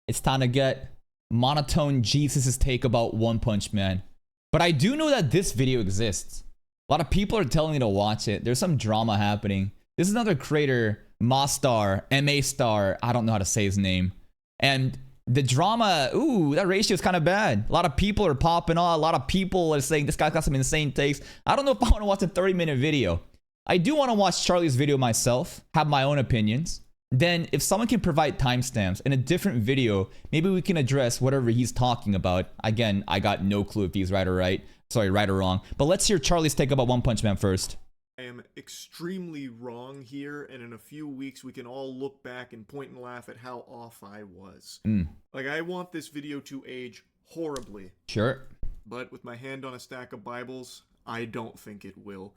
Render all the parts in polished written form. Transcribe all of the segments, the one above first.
It's time to get monotone Jesus' take about One Punch Man. But I do know that this video exists. A lot of people are telling me to watch it. There's some drama happening. This is another creator, Mastar, M-A-Star, I don't know how to say his name. And the drama, ooh, that ratio is kind of bad. A lot of people are popping off. A lot of people are saying this guy got some insane takes. I don't know if I want to watch a 30-minute video. I do want to watch Charlie's video myself, have my own opinions. Then if someone can provide timestamps in a different video, maybe we can address whatever he's talking about. Again, I got no clue if he's right or wrong. But let's hear Charlie's take about One Punch Man first. I am extremely wrong here, and in a few weeks we can all look back and point and laugh at how off I was. Like, I want this video to age horribly. Sure. But with my hand on a stack of Bibles, I don't think it will.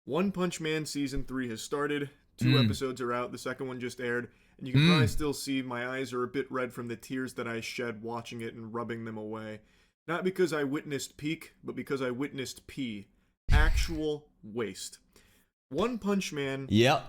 One Punch Man Season 3 has started. 2 episodes are out. The second one just aired. And you can probably still see my eyes are a bit red from the tears that I shed watching it and rubbing them away. Not because I witnessed peak, but because I witnessed pee. Actual waste. One Punch Man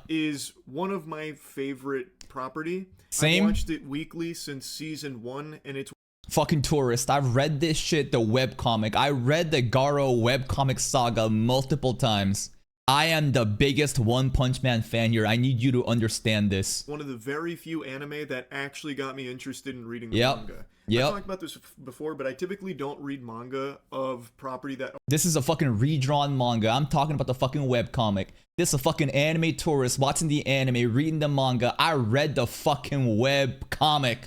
is one of my favorite property. Same. I've watched it weekly since Season 1, and it's fucking tourist. I've read this shit, the webcomic. I read the Garo webcomic saga multiple times. I am the biggest One Punch Man fan here. I need you to understand this. one of the very few anime that actually got me interested in reading the manga. I've talked about this before, but I typically don't read manga of property that... This is a fucking redrawn manga. I'm talking about the fucking webcomic. This is a fucking anime tourist watching the anime, reading the manga. I read the fucking webcomic.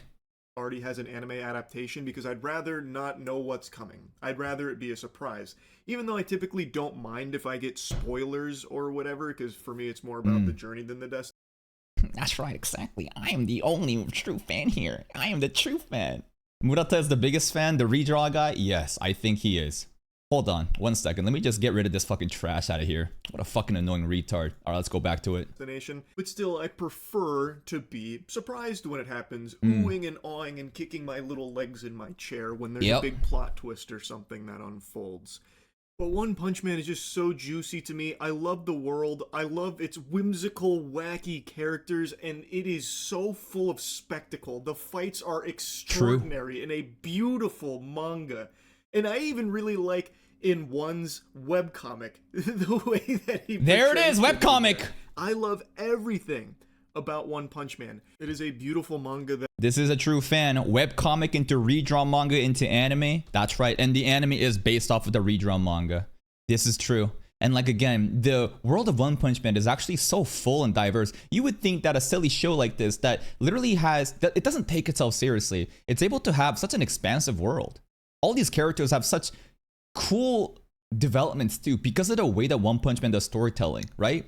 Already has an anime adaptation because I'd rather not know what's coming. I'd rather it be a surprise. Even though I typically don't mind if I get spoilers or whatever, because for me it's more about the journey than the destination. That's right, exactly. I am the only true fan here. I am the true fan. Murata is the biggest fan, the redraw guy? Yes, I think he is. Hold on, 1 second. Let me just get rid of this fucking trash out of here. What a fucking annoying retard. Alright, let's go back to it. But still, I prefer to be surprised when it happens, oohing and awing and kicking my little legs in my chair when there's a big plot twist or something that unfolds. But One Punch Man is just so juicy to me. I love the world. I love its whimsical, wacky characters, and it is so full of spectacle. The fights are extraordinary in a beautiful manga. And I even really like in One's webcomic the way that he... There it is, webcomic! I love everything about One Punch Man. It is a beautiful manga that... This is a true fan. Webcomic into redrawn manga into anime. That's right. And the anime is based off of the redrawn manga. This is true. And like, again, the world of One Punch Man is actually so full and diverse. You would think that a silly show like this that literally has... that it doesn't take itself seriously. It's able to have such an expansive world. All these characters have such cool developments too because of the way that One Punch Man does storytelling, right?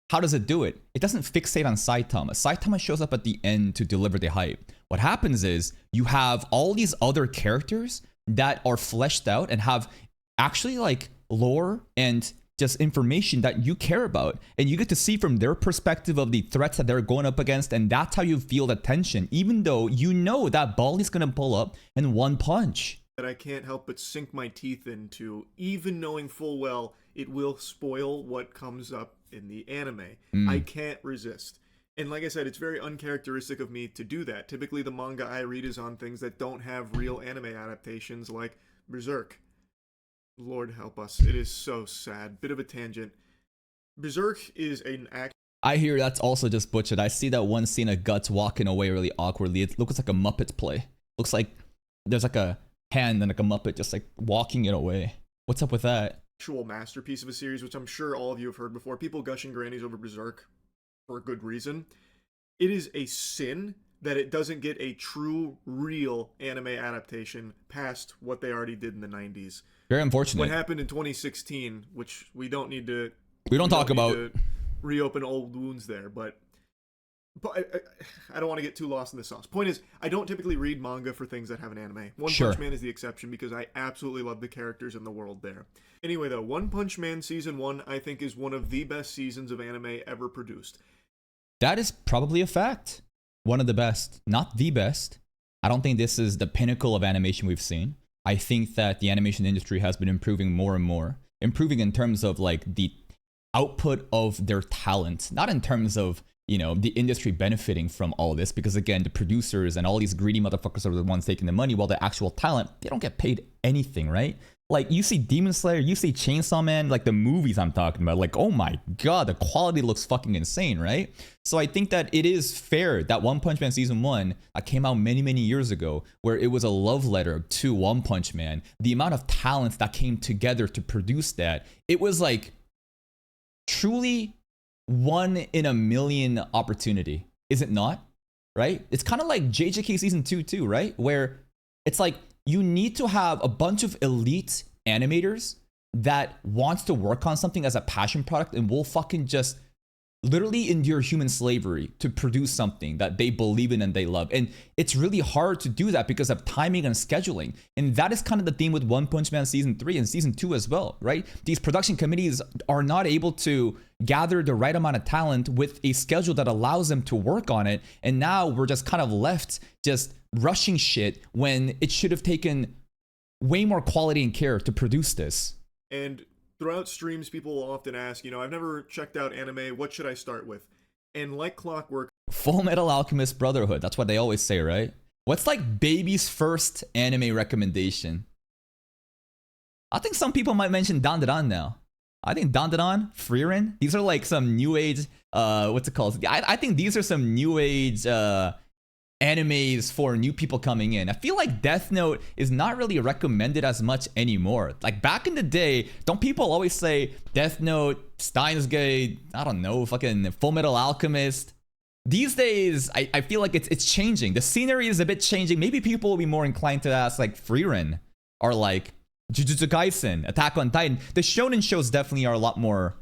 How does it do it? It doesn't fixate on Saitama. Saitama shows up at the end to deliver the hype. What happens is you have all these other characters that are fleshed out and have actually like lore and just information that you care about. And you get to see from their perspective of the threats that they're going up against. And that's how you feel the tension, even though you know that Baldi's going to pull up in one punch. That I can't help but sink my teeth into, even knowing full well it will spoil what comes up in the anime. I can't resist. And like I said, it's very uncharacteristic of me to do that. Typically the manga I read is on things that don't have real anime adaptations, like Berserk. Lord help us. It is so sad. Bit of a tangent. Berserk is an act... I hear that's also just butchered. I see that one scene of Guts walking away really awkwardly. It looks like a Muppet play. Looks like there's like a hand and like a Muppet just like walking it away. What's up with that? Actual masterpiece of a series, which I'm sure all of you have heard before. People gushing grannies over Berserk for a good reason. It is a sin that it doesn't get a true, real anime adaptation past what they already did in the 90s. Very unfortunate. What happened in 2016, which we don't need to... We don't talk about... reopen old wounds there, but I don't want to get too lost in the sauce. Point is, I don't typically read manga for things that have an anime. One Punch Man is the exception because I absolutely love the characters in the world there. Anyway, though, One Punch Man Season 1, I think, is one of the best seasons of anime ever produced. That is probably a fact. One of the best. Not the best. I don't think this is the pinnacle of animation we've seen. I think that the animation industry has been improving more and more. Improving in terms of like the output of their talent. Not in terms of you know, the industry benefiting from all this, because again, the producers and all these greedy motherfuckers are the ones taking the money, while the actual talent, they don't get paid anything, right? Like, you see Demon Slayer, you see Chainsaw Man, like the movies I'm talking about, like, oh my god, the quality looks fucking insane, right? So I think that it is fair that One Punch Man Season 1 came out many, many years ago, where it was a love letter to One Punch Man. The amount of talents that came together to produce that, it was like truly one in a million opportunity, is it not? Right? It's kind of like JJK Season 2 too, right? Where it's like, you need to have a bunch of elite animators that wants to work on something as a passion product and will fucking just literally endure human slavery to produce something that they believe in and they love. And it's really hard to do that because of timing and scheduling. And that is kind of the theme with One Punch Man Season 3 and Season 2 as well, right? These production committees are not able to gather the right amount of talent with a schedule that allows them to work on it. And now we're just kind of left just rushing shit when it should have taken way more quality and care to produce this. And throughout streams, people will often ask, you know, I've never checked out anime, what should I start with? And like clockwork, Full Metal Alchemist Brotherhood, that's what they always say, right? What's like baby's first anime recommendation? I think some people might mention Dandadan now. I think Dandadan, Frieren, these are like some new age, what's it called? I think these are some new age animes for new people coming in. I feel like Death Note is not really recommended as much anymore. Like back in the day, don't people always say Death Note, Steins Gate, I don't know, fucking Full Metal Alchemist? These days, I feel like it's changing. The scenery is a bit changing. Maybe people will be more inclined to ask like Frieren or like Jujutsu Kaisen, Attack on Titan. The shonen shows definitely are a lot more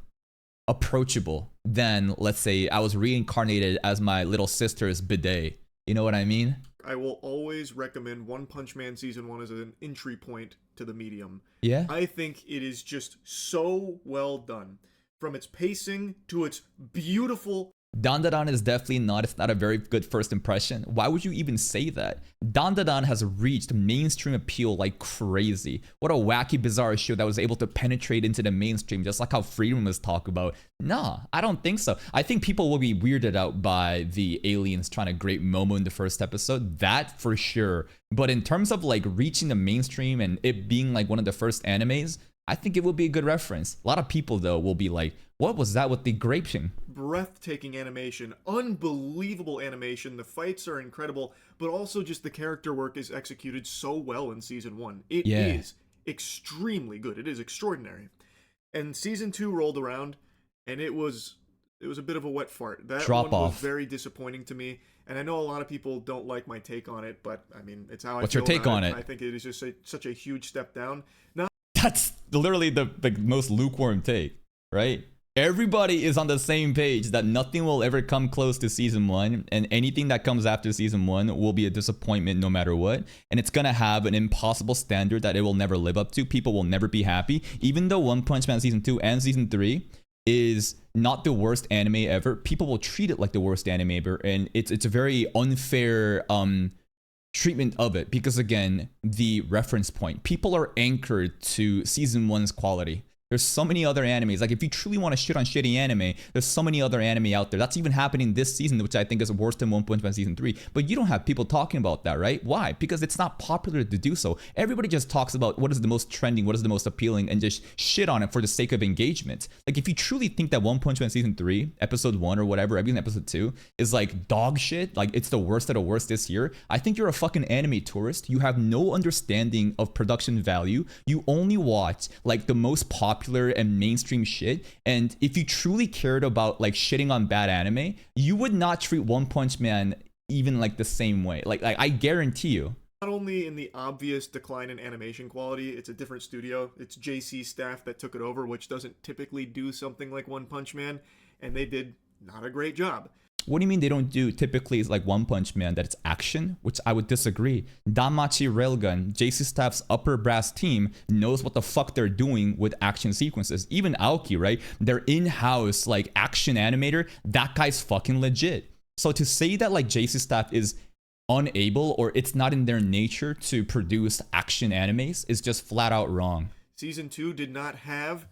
approachable than, let's say, I was reincarnated as my little sister's bidet. You know what I mean? I will always recommend One Punch Man Season 1 as an entry point to the medium. Yeah. I think it is just so well done. From its pacing to its beautiful... Dandadan is definitely not, it's not a very good first impression. Why would you even say that? Dandadan has reached mainstream appeal like crazy. What a wacky, bizarre show that was able to penetrate into the mainstream, just like how Freedom was talked about. Nah, I don't think so. I think people will be weirded out by the aliens trying to grape Momo in the first episode. That for sure. But in terms of like reaching the mainstream and it being like one of the first animes, I think it will be a good reference. A lot of people, though, will be like, what was that with the graping? Breathtaking animation, unbelievable animation. The fights are incredible, but also just the character work is executed so well in Season 1. It is extremely good. It is extraordinary. And Season 2 rolled around, and it was a bit of a wet fart. That Drop one off. was very disappointing to me, and I know a lot of people don't like my take on it, but I mean, it's how What's I feel your take about on it? I think it is just such a huge step down. That's literally the most lukewarm take, right? Everybody is on the same page that nothing will ever come close to Season 1, and anything that comes after Season 1 will be a disappointment no matter what, and it's gonna have an impossible standard that it will never live up to. People will never be happy. Even though One Punch Man Season 2 and Season 3 is not the worst anime ever, people will treat it like the worst anime ever, and it's a very unfair treatment of it, because again, the reference point, people are anchored to Season 1's quality. There's so many other animes. Like, if you truly want to shit on shitty anime, there's so many other anime out there. That's even happening this season, which I think is worse than One Punch Man Season 3. But you don't have people talking about that, right? Why? Because it's not popular to do so. Everybody just talks about what is the most trending, what is the most appealing, and just shit on it for the sake of engagement. Like, if you truly think that One Punch Man Season 3, Episode 1 or whatever, even Episode 2, is like dog shit, like it's the worst of the worst this year, I think you're a fucking anime tourist. You have no understanding of production value. You only watch like the most popular and mainstream shit, and if you truly cared about like shitting on bad anime, you would not treat One Punch Man even like the same way. Like I guarantee you. Not only in the obvious decline in animation quality, it's a different studio. It's JC staff that took it over, which doesn't typically do something like One Punch Man, and they did not a great job. What do you mean they don't do typically is like One Punch Man that it's action? Which I would disagree. Danmachi Railgun, JC Staff's upper brass team, knows what the fuck they're doing with action sequences. Even Aoki, right? Their in-house like action animator, that guy's fucking legit. So to say that like JC Staff is unable or it's not in their nature to produce action animes is just flat out wrong. Season 2 did not have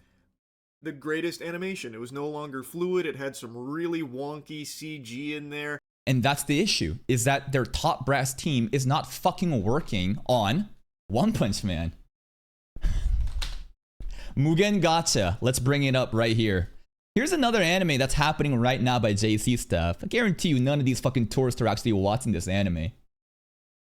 the greatest animation. It was no longer fluid. It had some really wonky CG in there. And that's the issue, is that their top brass team is not fucking working on One Punch Man. Mugen Gacha. Let's bring it up right here. Here's another anime that's happening right now by JC stuff. I guarantee you none of these fucking tourists are actually watching this anime.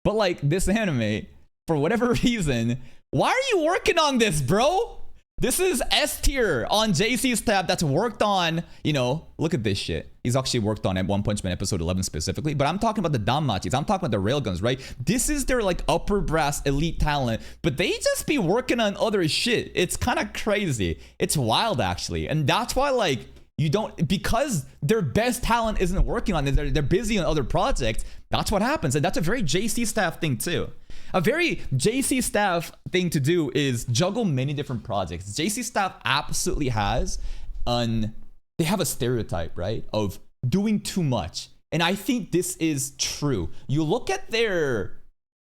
But like, this anime, for whatever reason, why are you working on this, bro? This is S tier on JC's tab that's worked on, you know, look at this shit. He's actually worked on One Punch Man episode 11 specifically, but I'm talking about the Danmachis. I'm talking about the Railguns, right? This is their like upper brass elite talent, but they just be working on other shit. It's kind of crazy. It's wild actually. And that's why like you don't, because their best talent isn't working on it, they're busy on other projects. That's what happens. And that's a very JC staff thing too. A very JC staff thing to do is juggle many different projects. JC staff absolutely has they have a stereotype, right, of doing too much. And I think this is true. You look at their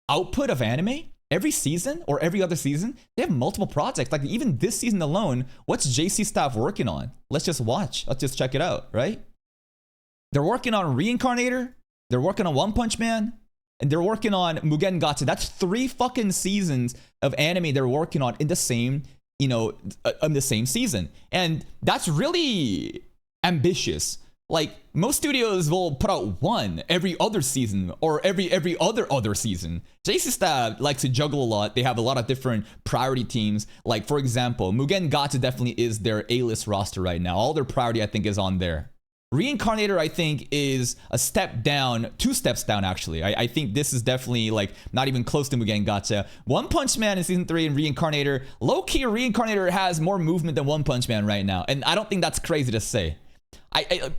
output of anime, every season or every other season, they have multiple projects. Like even this season alone, what's JC staff working on? Let's just watch. Let's just check it out, right? They're working on Reincarnator. They're working on One Punch Man. And they're working on Mugen Gacha. That's 3 fucking seasons of anime they're working on in the same, you know, in the same season. And that's really ambitious. Like most studios will put out one every other season or every other season. JC Staff likes to juggle a lot. They have a lot of different priority teams. Like for example, Mugen Gacha definitely is their A-list roster right now. All their priority I think is on there. Reincarnator, I think, is a step down, 2 steps down, actually. I think this is definitely, like, not even close to Mugen Gacha. One Punch Man in Season 3 and Reincarnator. Low-key, Reincarnator has more movement than One Punch Man right now. And I don't think that's crazy to say.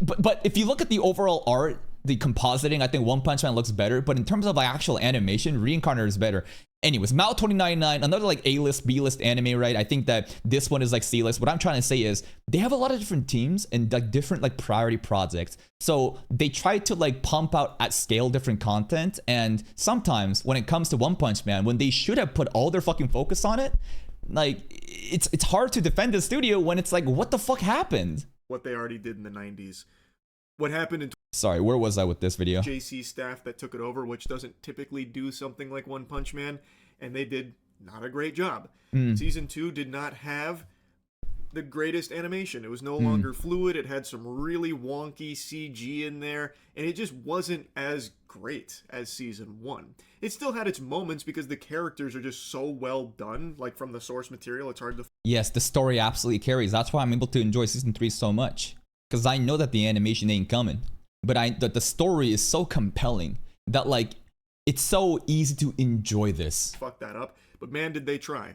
But if you look at the overall art, the compositing, I think One Punch Man looks better. But in terms of like, actual animation, Reincarnator is better. Anyways, Mao 2099, another like A-list, B-list anime, right? I think that this one is like C-list. What I'm trying to say is they have a lot of different teams and like different like priority projects. So they try to like pump out at scale different content. And sometimes when it comes to One Punch Man, when they should have put all their fucking focus on it, like it's hard to defend the studio when it's like, what the fuck happened? What they already did in the 90s. What happened in Sorry, where was I with this video? JC staff that took it over, which doesn't typically do something like One Punch Man, and they did not a great job. Season 2 did not have the greatest animation. It was no longer fluid. It had some really wonky CG in there, and it just wasn't as great as Season 1. It still had its moments because the characters are just so well done, like from the source material, it's hard to... Yes, the story absolutely carries. That's why I'm able to enjoy Season 3 so much. Because I know that the animation ain't coming. But the story is so compelling that like it's so easy to enjoy this. Fuck that up, but man, did they try.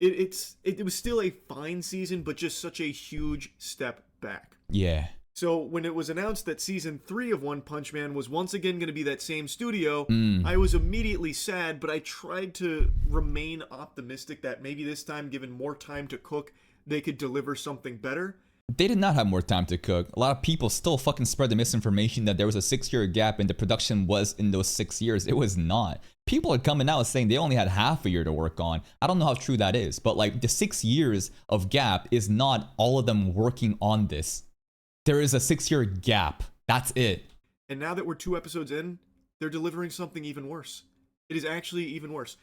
It was still a fine season, but just such a huge step back. Yeah. So when it was announced that Season 3 of One Punch Man was once again going to be that same studio, I was immediately sad, but I tried to remain optimistic that maybe this time, given more time to cook, they could deliver something better. They did not have more time to cook. A lot of people still fucking spread the misinformation that there was a 6-year gap and the production was in those 6 years. It was not. People are coming out saying they only had half a year to work on. I don't know how true that is, but like the 6 years of gap is not all of them working on this. There is a 6-year gap. That's it. And now that we're 2 episodes in, they're delivering something even worse. It is actually even worse.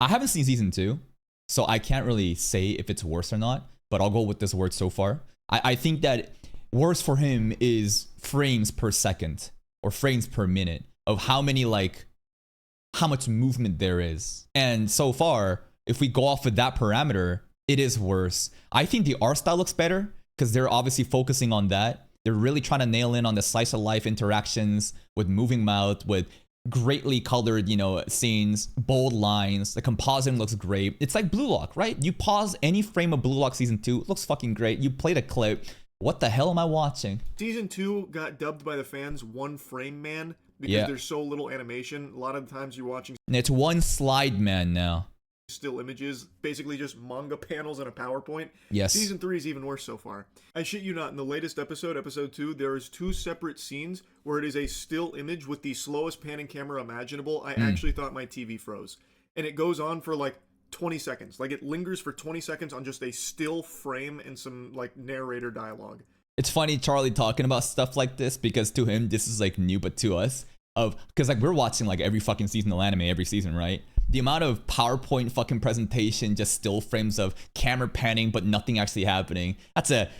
I haven't seen Season 2, so I can't really say if it's worse or not, but I'll go with this word so far. I think that worse for him is frames per second or frames per minute of how much movement there is. And so far, if we go off with that parameter, it is worse. I think the art style looks better because they're obviously focusing on that. They're really trying to nail in on the slice of life interactions with moving mouth, with greatly colored, you know, scenes, bold lines. The compositing looks great. It's like Blue Lock, right? You pause any frame of Blue Lock Season 2, it looks fucking great. You play the clip. What the hell am I watching? Season 2 got dubbed by the fans One Frame Man because there's so little animation. A lot of the times you're watching... And it's One Slide Man now. Still images, basically just manga panels in a PowerPoint. Yes. Season 3 is even worse so far. I shit you not, in the latest episode, episode 2, there is 2 separate scenes where it is a still image with the slowest panning camera imaginable. I actually thought my TV froze. And it goes on for like 20 seconds. Like, it lingers for 20 seconds on just a still frame and some, like, narrator dialogue. It's funny Charlie talking about stuff like this because to him this is like new, but to us because like we're watching like every fucking seasonal anime every season, right? The amount of PowerPoint fucking presentation, just still frames of camera panning but nothing actually happening. That's a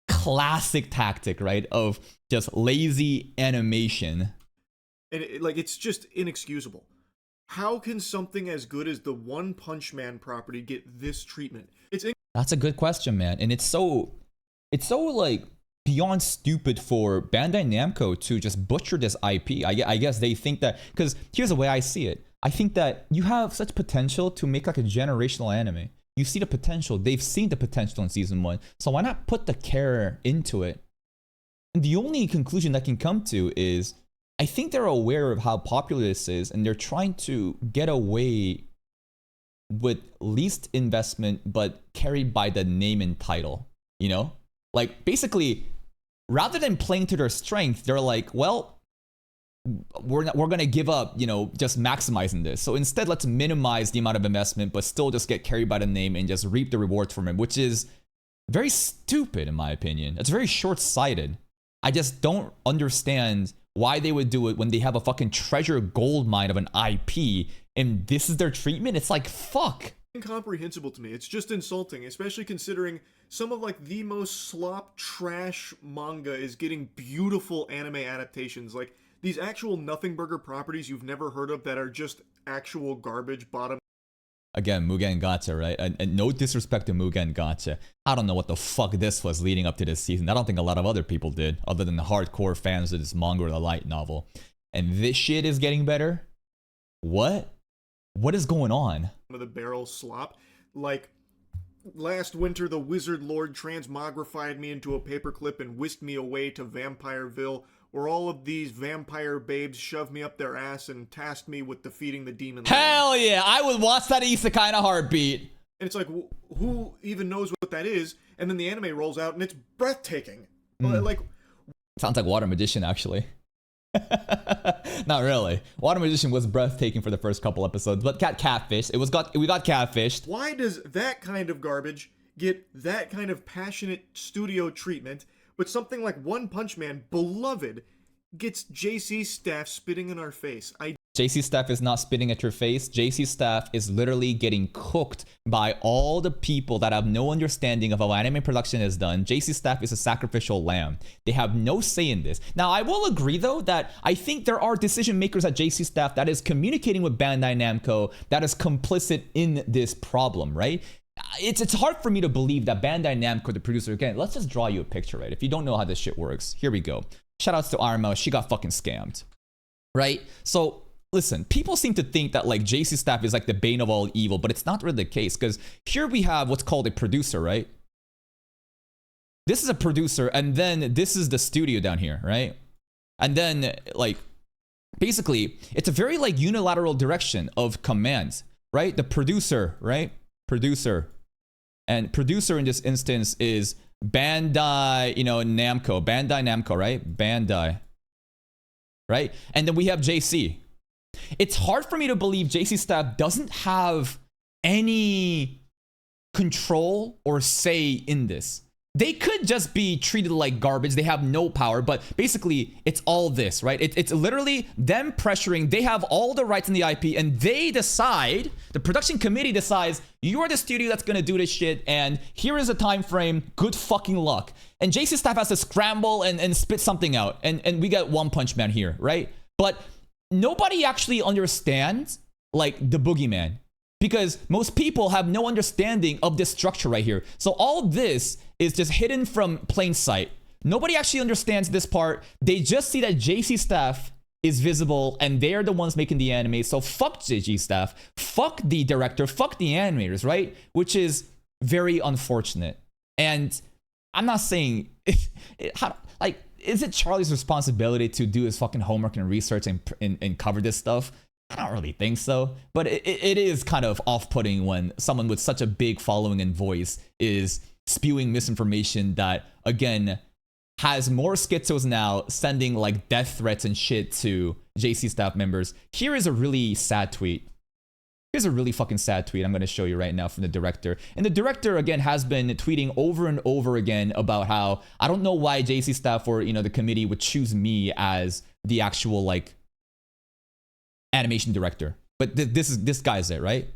classic tactic, right? Of just lazy animation. And it's just inexcusable. How can something as good as the One Punch Man property get this treatment? That's a good question, man. And it's so like beyond stupid for Bandai Namco to just butcher this IP. I guess they think that, because here's the way I see it. I think that you have such potential to make like a generational anime. You see the potential. They've seen the potential in season 1. So why not put the care into it? And the only conclusion that can come to is I think they're aware of how popular this is and they're trying to get away with least investment but carried by the name and title, you know? Like, basically, rather than playing to their strength, they're like, well, we're going to give up, you know, just maximizing this. So instead, let's minimize the amount of investment, but still just get carried by the name and just reap the rewards from it, which is very stupid, in my opinion. It's very short-sighted. I just don't understand why they would do it when they have a fucking treasure gold mine of an IP, and this is their treatment. It's like, fuck. Incomprehensible to me. It's just insulting, especially considering some of like the most slop trash manga is getting beautiful anime adaptations. Like these actual nothing burger properties you've never heard of that are just actual garbage bottom. Again, Mugen Gacha, right? And no disrespect to Mugen Gacha. I don't know what the fuck this was leading up to this season. I don't think a lot of other people did, other than the hardcore fans of this manga or the light novel. And this shit is getting better? What? What is going on? Of the barrel slop. Like, last winter the Wizard Lord transmogrified me into a paperclip and whisked me away to Vampireville, where all of these vampire babes shoved me up their ass and tasked me with defeating the demon. Hell yeah, I would watch that isekai in a heartbeat. And it's like, who even knows what that is? And then the anime rolls out and it's breathtaking. Like, sounds like Water Magician, actually. Not really. Water Magician was breathtaking for the first couple episodes, but we got catfished. Why does that kind of garbage get that kind of passionate studio treatment, but something like One Punch Man, beloved, gets JC Staff spitting in our face? JC Staff is not spitting at your face. JC Staff is literally getting cooked by all the people that have no understanding of how anime production is done. JC Staff is a sacrificial lamb. They have no say in this. Now, I will agree, though, that I think there are decision makers at JC Staff that is communicating with Bandai Namco that is complicit in this problem, right? It's hard for me to believe that Bandai Namco, the producer, again, let's just draw you a picture, right? If you don't know how this shit works, here we go. Shoutouts to Arma, she got fucking scammed, right? So, listen, people seem to think that like JC Staff is like the bane of all evil, but it's not really the case, because here we have what's called a producer, right? This is a producer, and then this is the studio down here, right? And then like basically it's a very like unilateral direction of commands, right? The producer, right? Producer. And producer in this instance is Bandai, you know, Namco. Bandai Namco, right? Bandai. Right? And then we have JC. It's hard for me to believe JC Staff doesn't have any control or say in this. They could just be treated like garbage. They have no power, but basically it's all this, right? It's literally them pressuring. They have all the rights in the IP, and they decide, the production committee decides, you're the studio that's gonna do this shit, and here is a time frame, good fucking luck. And JC Staff has to scramble and spit something out, and we got One Punch Man here, right? But nobody actually understands like the boogeyman, because most people have no understanding of this structure right here. So all this is just hidden from plain sight. Nobody actually understands this part. They just see that JC Staff is visible and they're the ones making the anime. So fuck JC Staff, fuck the director, fuck the animators, right? Which is very unfortunate. And I'm not saying, is it Charlie's responsibility to do his fucking homework and research and cover this stuff? I don't really think so, but it is kind of off-putting when someone with such a big following and voice is spewing misinformation that, again, has more schizos now sending like death threats and shit to JC Staff members. Here is a really sad tweet. Here's a really fucking sad tweet I'm going to show you right now from the director. And the director, again, has been tweeting over and over again about how I don't know why JC staff or, you know, the committee would choose me as the actual, like, animation director. But this guy's it, right?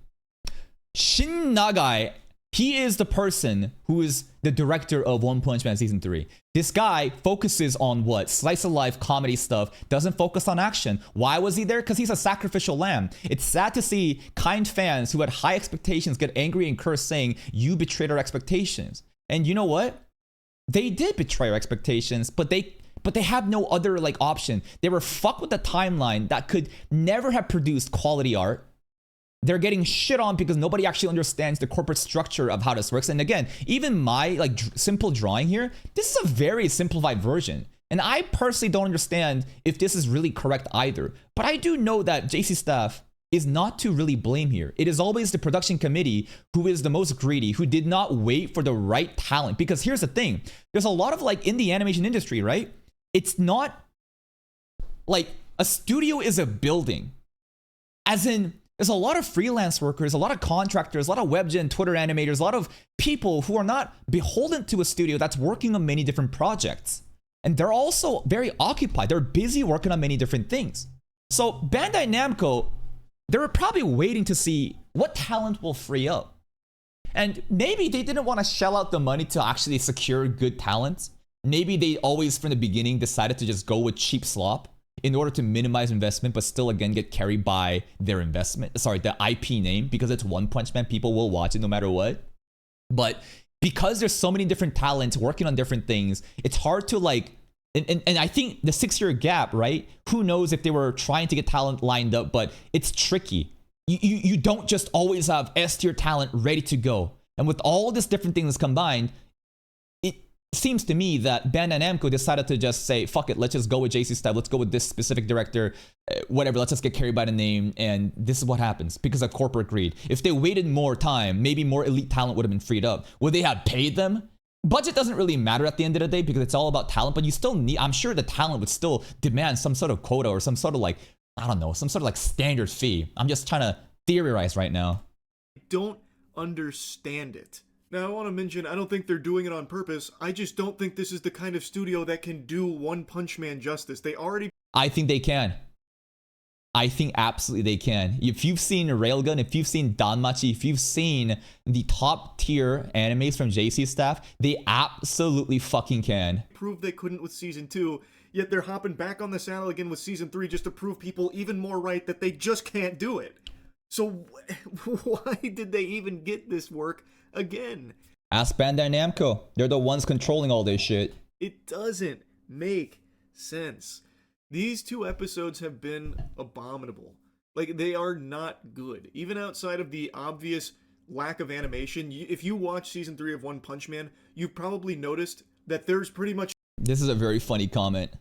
Shin Nagai, he is the person who is the director of One Punch Man Season 3. This guy focuses on what? Slice of life comedy stuff, doesn't focus on action. Why was he there? Because he's a sacrificial lamb. It's sad to see kind fans who had high expectations get angry and curse saying, you betrayed our expectations. And you know what? They did betray our expectations, but they have no other like option. They were fucked with a timeline that could never have produced quality art. They're getting shit on because nobody actually understands the corporate structure of how this works. And again, even my like simple drawing here, this is a very simplified version. And I personally don't understand if this is really correct either. But I do know that JC staff is not to really blame here. It is always the production committee who is the most greedy, who did not wait for the right talent. Because here's the thing, there's a lot of like in the animation industry, right? It's not like a studio is a building. As in, there's a lot of freelance workers, a lot of contractors, a lot of webgen, Twitter animators, a lot of people who are not beholden to a studio that's working on many different projects. And they're also very occupied. They're busy working on many different things. So Bandai Namco, they were probably waiting to see what talent will free up. And maybe they didn't want to shell out the money to actually secure good talent. Maybe they always from the beginning decided to just go with cheap slop in order to minimize investment, but still again get carried by their investment. Sorry, the IP name, because it's One Punch Man, people will watch it no matter what. But because there's so many different talents working on different things, it's hard to like, and I think the 6-year gap, right? Who knows if they were trying to get talent lined up, but it's tricky. You don't just always have S-tier talent ready to go. And with all these different things combined, seems to me that Bandai Namco decided to just say, fuck it, let's just go with JC Style, let's go with this specific director, whatever, let's just get carried by the name, and this is what happens because of corporate greed. If they waited more time, maybe more elite talent would have been freed up. Would they have paid them? Budget doesn't really matter at the end of the day because it's all about talent, but you still need, I'm sure the talent would still demand some sort of quota or some sort of like, I don't know, some sort of like standard fee. I'm just trying to theorize right now. I don't understand it. Now, I want to mention, I don't think they're doing it on purpose. I just don't think this is the kind of studio that can do One Punch Man justice. They already... I think they can. I think absolutely they can. If you've seen Railgun, if you've seen Danmachi, if you've seen the top tier animes from JC staff, they absolutely fucking can. Proved they couldn't with Season 2, yet they're hopping back on the saddle again with Season 3 just to prove people even more right that they just can't do it. So why did they even get this work again? Ask Bandai Namco. They're the ones controlling all this shit. It doesn't make sense. These 2 episodes have been abominable. Like, they are not good. Even outside of the obvious lack of animation, if you watch Season 3 of One Punch Man, you've probably noticed that there's pretty much... This is a very funny comment.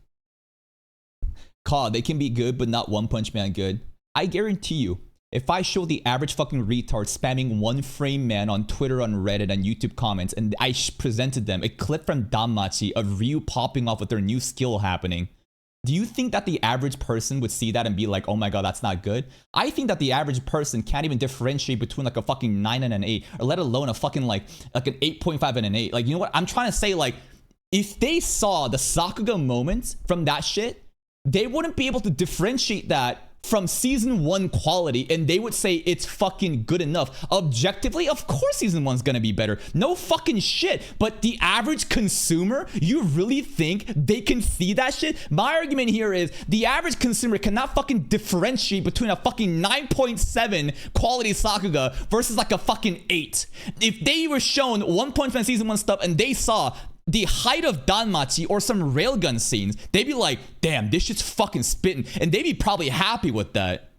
They can be good, but not One Punch Man good. I guarantee you, if I show the average fucking retard spamming One Frame Man on Twitter, on Reddit, and YouTube comments, and I presented them a clip from Danmachi of Ryu popping off with their new skill happening, do you think that the average person would see that and be like, oh my god, that's not good? I think that the average person can't even differentiate between like a fucking 9 and an 8, or let alone a fucking like an 8.5 and an 8. Like, you know what? I'm trying to say, like, if they saw the Sakuga moments from that shit, they wouldn't be able to differentiate that from season 1 quality, and they would say it's fucking good enough. Objectively, of course season 1's gonna be better. No fucking shit. But the average consumer, you really think they can see that shit? My argument here is the average consumer cannot fucking differentiate between a fucking 9.7 quality Sakuga versus like a fucking 8. If they were shown One Punch Man season 1 stuff and they saw the height of Danmachi or some railgun scenes, they'd be like, damn, this shit's fucking spitting, and they'd be probably happy with that.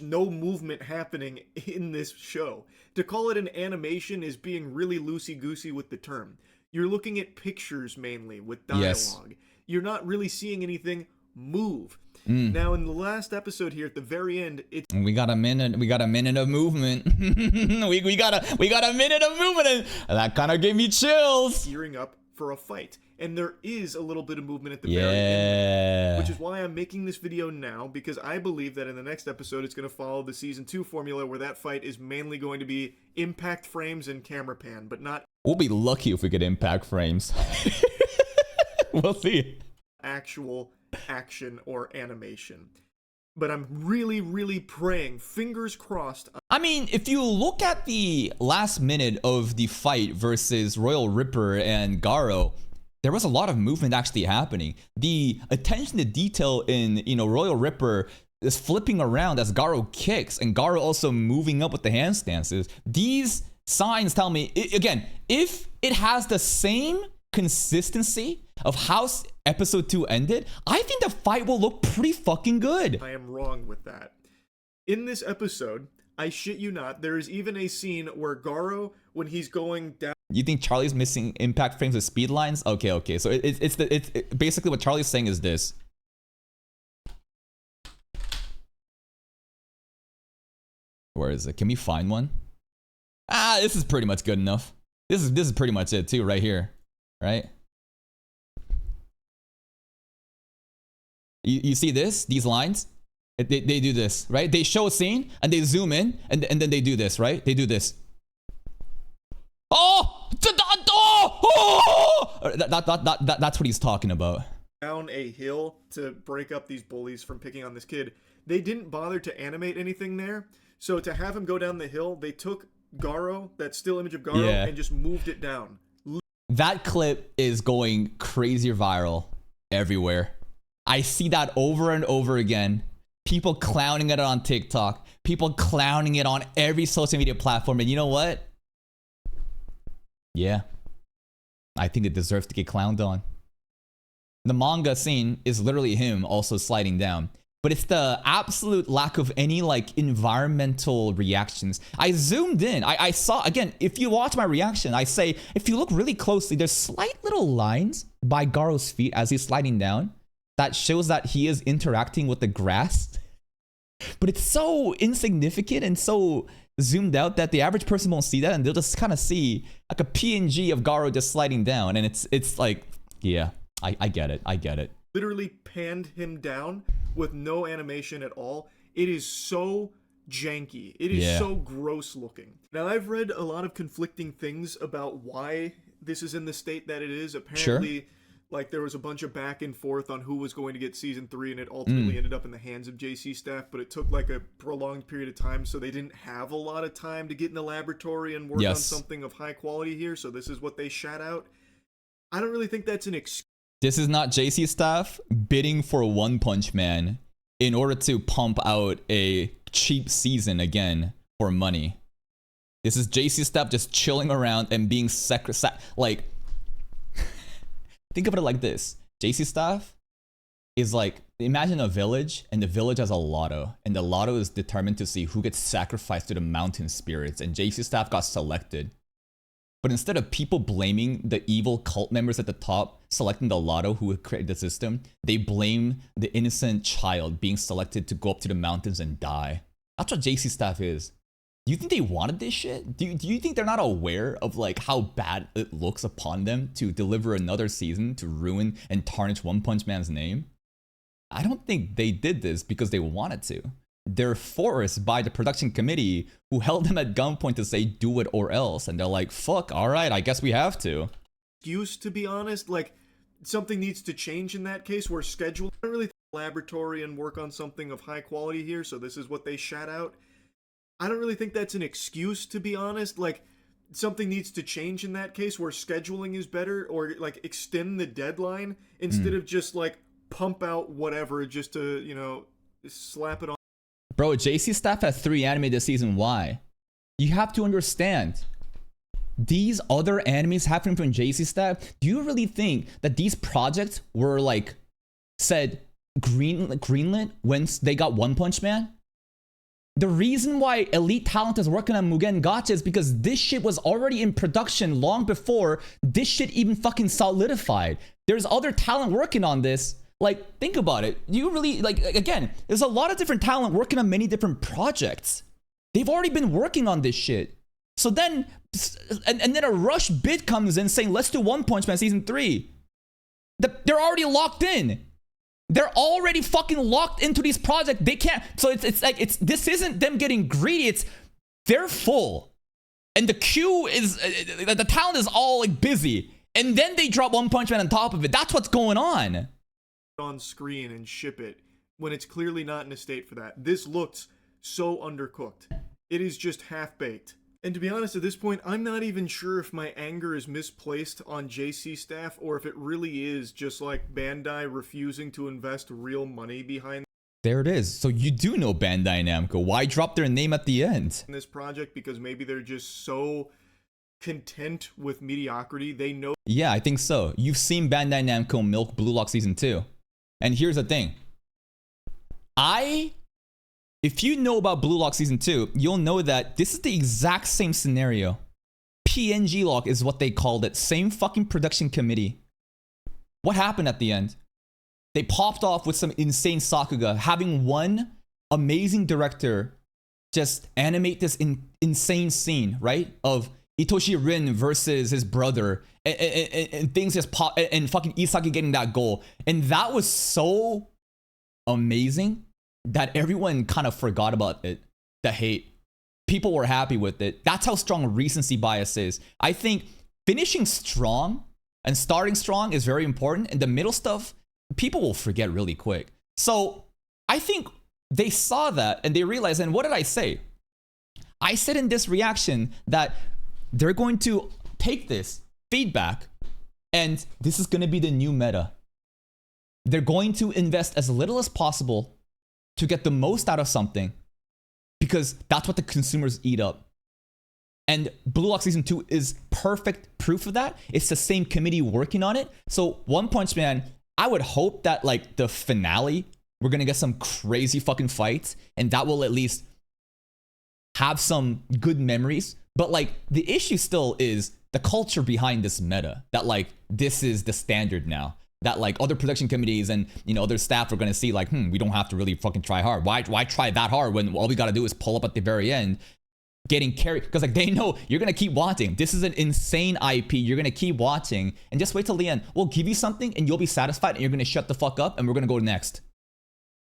No movement happening in this show. To call it an animation is being really loosey-goosey with the term. You're looking at pictures mainly with dialogue. Yes. You're not really seeing anything move. Now, in the last episode here, at the very end, we got a minute. We got a minute of movement. we got a minute of movement, and that kind of gave me chills. Gearing up for a fight, and there is a little bit of movement at the very end, which is why I'm making this video now, because I believe that in the next episode it's going to follow the season 2 formula, where that fight is mainly going to be impact frames and camera pan, but not... We'll be lucky if we get impact frames. We'll see. Actual action or animation. But I'm really, really praying, fingers crossed. I mean, if you look at the last minute of the fight versus Royal Ripper and Garo, there was a lot of movement actually happening. The attention to detail in, Royal Ripper is flipping around as Garo kicks, and Garo also moving up with the handstances. These signs tell me, again, if it has the same consistency of how episode 2 ended, I think the fight will look pretty fucking good. I am wrong with that. In this episode, I shit you not, there is even a scene where Garo, when he's going down... You think Charlie's missing impact frames with speed lines? Okay. So it's basically what Charlie's saying is this. Where is it? Can we find one? This is pretty much good enough. This is pretty much it too, right here. Right? You see this? These lines? They do this, right? They show a scene and they zoom in and then they do this, right? They do this. That's what he's talking about. Down a hill to break up these bullies from picking on this kid. They didn't bother to animate anything there. So to have him go down the hill, they took Garo, that still image of Garo, and just moved it down. That clip is going crazy viral everywhere. I see that over and over again. People clowning it on TikTok. People clowning it on every social media platform. And you know what? Yeah. I think it deserves to get clowned on. The manga scene is literally him also sliding down. But it's the absolute lack of any environmental reactions. I zoomed in. I saw, again, if you watch my reaction, I say, if you look really closely, there's slight little lines by Garo's feet as he's sliding down that shows that he is interacting with the grass. But it's so insignificant and so zoomed out that the average person won't see that, and they'll just kind of see like a PNG of Garo just sliding down. And it's like, yeah, I get it. I get it. Literally panned him down with no animation at all. It is so janky. It is so gross looking. Now, I've read a lot of conflicting things about why this is in the state that it is. Apparently, there was a bunch of back and forth on who was going to get season 3, and it ultimately ended up in the hands of JC Staff, but it took a prolonged period of time, so they didn't have a lot of time to get in the laboratory and work on something of high quality here, so this is what they shot out. I don't really think that's an excuse. This is not JC Staff bidding for One Punch Man in order to pump out a cheap season again for money. This is JC Staff just chilling around and being think of it like this. JC Staff is imagine a village, and the village has a lotto, and the lotto is determined to see who gets sacrificed to the mountain spirits, and JC Staff got selected. But instead of people blaming the evil cult members at the top selecting the lotto who would create the system, they blame the innocent child being selected to go up to the mountains and die. That's what JC Staff is. Do you think they wanted this shit? Do you think they're not aware of how bad it looks upon them to deliver another season to ruin and tarnish One Punch Man's name? I don't think they did this because they wanted to. They're forced by the production committee who held them at gunpoint to say do it or else, and they're like, fuck, all right, I guess we have to. Excuse, to be honest, something needs to change in that case where schedule. I don't really think laboratory and work on something of high quality here, so this is what they shot out. I don't really think that's an excuse, to be honest. Something needs to change in that case where scheduling is better, or extend the deadline instead of just pump out whatever just to, slap it on. Bro, JC Staff has 3 anime this season. Why? You have to understand. These other animes happening from JC Staff, do you really think that these projects were said greenlit once they got One Punch Man? The reason why Elite Talent is working on Mugen Gacha is because this shit was already in production long before this shit even fucking solidified. There's other talent working on this. Think about it. You really, again, there's a lot of different talent working on many different projects. They've already been working on this shit. So then, and then a rush bid comes in saying, let's do One Punch Man season 3. They're already locked in. They're already fucking locked into these projects. They can't. So it's like this isn't them getting greedy. It's they're full, and the queue is the talent is all like busy, and then they drop One Punch Man on top of it. That's what's going on screen and ship it when it's clearly not in a state for that. This looks so undercooked. It is just half baked. And to be honest, at this point, I'm not even sure if my anger is misplaced on JC staff or if it really is just like Bandai refusing to invest real money behind there it is. So you do know Bandai Namco. Why drop their name at the end? In this project, because maybe they're just so content with mediocrity. They know. Yeah, I think so. You've seen Bandai Namco milk Blue Lock Season 2. And here's the thing. If you know about Blue Lock Season 2, you'll know that this is the exact same scenario. PNG Lock is what they called it. Same fucking production committee. What happened at the end? They popped off with some insane Sakuga, having one amazing director just animate this insane scene, right? Of Itoshi Rin versus his brother, and things just pop, and fucking Isaki getting that goal. And that was so amazing that everyone kind of forgot about it, the hate. People were happy with it. That's how strong recency bias is. I think finishing strong and starting strong is very important, and the middle stuff, people will forget really quick. So I think they saw that and they realized, and what did I say? I said in this reaction that they're going to take this feedback and this is going to be the new meta. They're going to invest as little as possible to get the most out of something because that's what the consumers eat up. And Blue Lock Season 2 is perfect proof of that. It's the same committee working on it. So One Punch Man, I would hope that like the finale, we're going to get some crazy fucking fights and that will at least have some good memories. But like the issue still is the culture behind this meta, that like this is the standard now. That like other production committees and other staff are gonna see like, we don't have to really fucking try hard. Why try that hard when all we gotta do is pull up at the very end, getting carried? Because like they know you're gonna keep watching. This is an insane IP. You're gonna keep watching and just wait till the end. We'll give you something and you'll be satisfied and you're gonna shut the fuck up and we're gonna go next.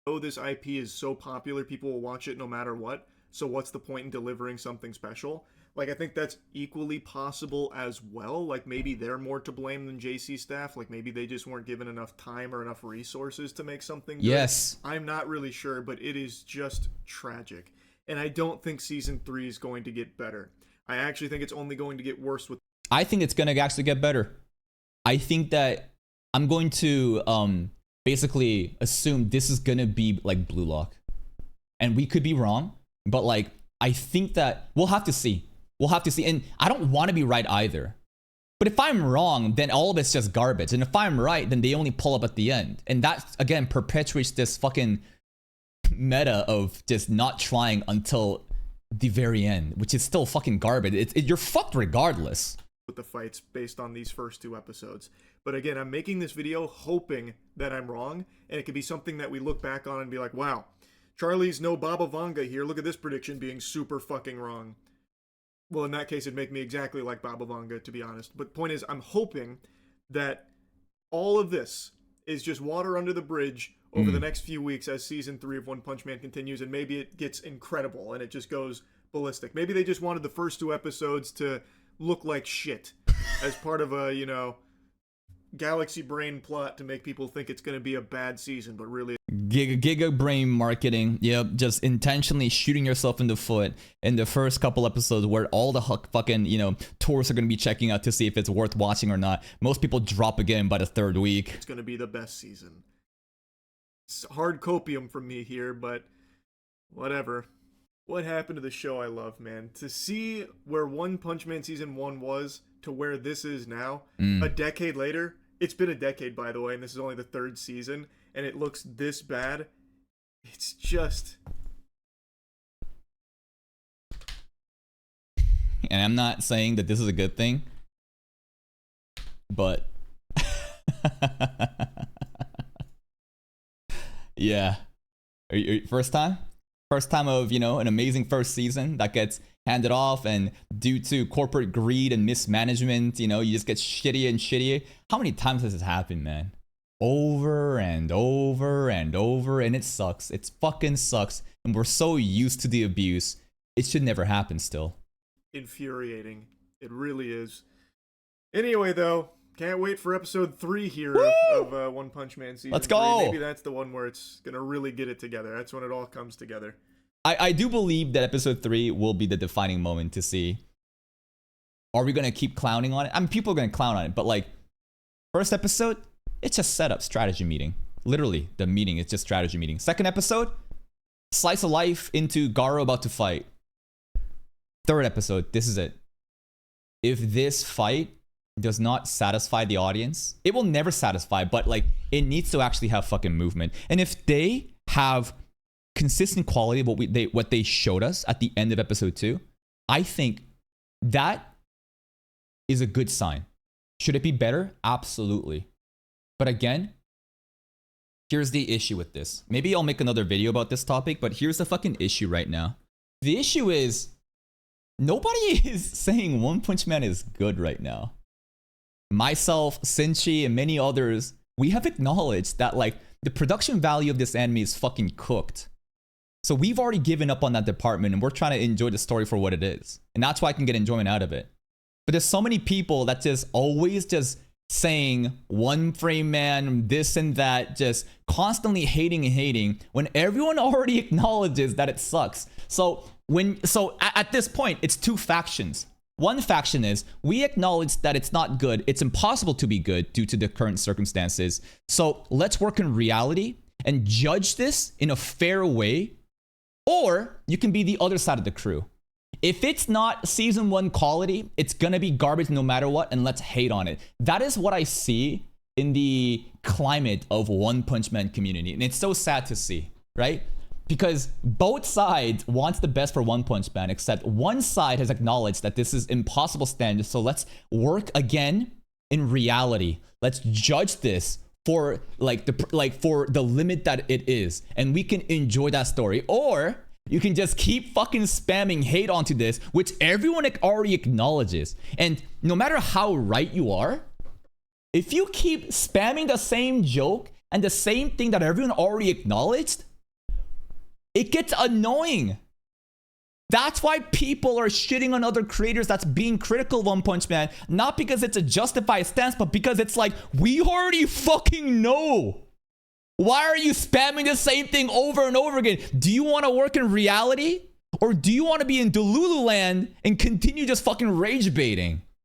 Oh, this IP is so popular, people will watch it no matter what. So what's the point in delivering something special? Like, I think that's equally possible as well. Like, maybe they're more to blame than JC staff. Like, maybe they just weren't given enough time or enough resources to make something good. Yes. I'm not really sure, but it is just tragic. And I don't think Season 3 is going to get better. I actually think it's only going to get worse with... I think it's going to actually get better. I think that I'm going to basically assume this is going to be like Blue Lock. And we could be wrong, but like, I think that we'll have to see. We'll have to see. And I don't want to be right either. But if I'm wrong, then all of it's just garbage. And if I'm right, then they only pull up at the end. And that, again, perpetuates this fucking meta of just not trying until the very end, which is still fucking garbage. You're fucked regardless. With the fights based on these first 2 episodes. But again, I'm making this video hoping that I'm wrong. And it could be something that we look back on and be like, wow, Charlie's no Baba Vanga here. Look at this prediction being super fucking wrong. Well, in that case, it'd make me exactly like Baba Vanga, to be honest. But the point is, I'm hoping that all of this is just water under the bridge over the next few weeks as Season 3 of One Punch Man continues, and maybe it gets incredible and it just goes ballistic. Maybe they just wanted the first 2 episodes to look like shit as part of a, galaxy brain plot to make people think it's going to be a bad season, but really... Giga brain marketing. Yep, just intentionally shooting yourself in the foot in the first couple episodes where all the fucking, tourists are going to be checking out to see if it's worth watching or not. Most people drop again by the 3rd week. It's going to be the best season. It's hard copium from me here, but whatever. What happened to the show I love, man? To see where One Punch Man Season 1 was to where this is now, a decade later. It's been a decade, by the way, and this is only the 3rd season, and it looks this bad. It's just... And I'm not saying that this is a good thing, but... yeah. First time? First time of, an amazing first season that gets hand it off, and due to corporate greed and mismanagement, you know, you just get shittier and shittier. How many times has this happened, man? Over and over and over, and it sucks. It fucking sucks, and we're so used to the abuse. It should never happen still. Infuriating. It really is. Anyway, though, can't wait for episode 3 here of One Punch Man season. Let's go. 3. Maybe that's the one where it's gonna really get it together. That's when it all comes together. I do believe that episode 3 will be the defining moment to see, are we gonna keep clowning on it? I mean, people are gonna clown on it, but like, first episode, it's just setup, strategy meeting. Literally, the meeting is just strategy meeting. Second episode, slice of life into Garo about to fight. Third episode, this is it. If this fight does not satisfy the audience, it will never satisfy, but like, it needs to actually have fucking movement. And if they have consistent quality of what they showed us at the end of episode 2, I think that is a good sign. Should it be better? Absolutely. But again, here's the issue with this. Maybe I'll make another video about this topic, but here's the fucking issue right now. The issue is, nobody is saying One Punch Man is good right now. Myself, Senshi, and many others, we have acknowledged that like the production value of this anime is fucking cooked. So we've already given up on that department, and we're trying to enjoy the story for what it is. And that's why I can get enjoyment out of it. But there's so many people that just always just saying One Frame Man, this and that, just constantly hating and hating when everyone already acknowledges that it sucks. So at this point, it's two factions. One faction is, we acknowledge that it's not good, it's impossible to be good due to the current circumstances. So let's work in reality and judge this in a fair way. Or you can be the other side of the crew. If it's not season 1 quality, it's gonna be garbage no matter what, and let's hate on it. That is what I see in the climate of One Punch Man community, and it's so sad to see, right? Because both sides wants the best for One Punch Man, except one side has acknowledged that this is impossible standards, so let's work again in reality. Let's judge this for for the limit that it is, and we can enjoy that story. Or you can just keep fucking spamming hate onto this, which everyone already acknowledges. And no matter how right you are, if you keep spamming the same joke and the same thing that everyone already acknowledged, it gets annoying. That's why people are shitting on other creators that's being critical of One Punch Man. Not because it's a justified stance, but because it's like, we already fucking know. Why are you spamming the same thing over and over again? Do you want to work in reality? Or do you want to be in Delulu land and continue just fucking rage baiting?